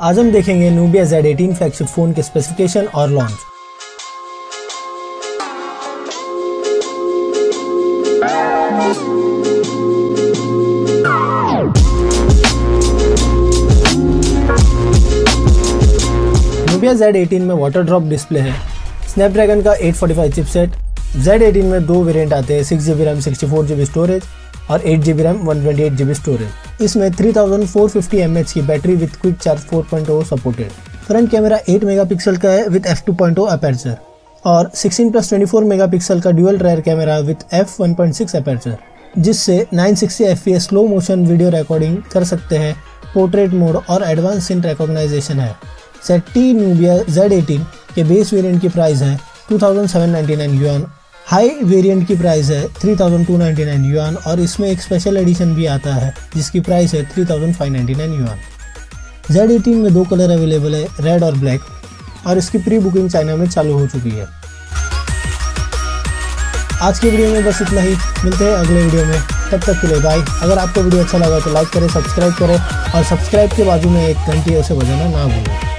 आज हम देखेंगे Nubia Z18 फ्लैगशिप फोन के स्पेसिफिकेशन और लॉन्च। Nubia Z18 में वाटर ड्रॉप डिस्प्ले है। स्नैपड्रैगन का 845 चिपसेट। Z18 में दो वेरिएंट आते हैं, 6GB रैम 64GB स्टोरेज और 8GB रैम 128GB स्टोरेज। इसमें 3450 mAh की battery with quick charge 4.0 supported. Front camera 8 megapixel का है विद f2.0 अपर्चर और 16+24 मेगापिक्सल का dual rare camera with f1.6 aperture, जिससे 960 fps slow motion video recording कर सकते हैं। पोर्ट्रेट मोड और एडवांस सीन रिकॉग्नाइजेशन है। ZTE Nubia Z18 के बेस वेरिएंट की प्राइस है 2799 युआन। हाई वेरिएंट की प्राइस है 3299 युआन और इसमें एक स्पेशल एडिशन भी आता है जिसकी प्राइस है 3599 युआन। Z18 में दो कलर अवेलेबल है, रेड और ब्लैक, और इसकी प्री बुकिंग चाइना में चालू हो चुकी है। आज की वीडियो में बस इतना ही, मिलते हैं अगले वीडियो में, तब तक के लिए बाय। अगर आपको वीडियो अच्छा लगा तो लाइक करें, सब्सक्राइब करें और सब्सक्राइब के बाजू में एक घंटी उसे बजाना ना भूलें।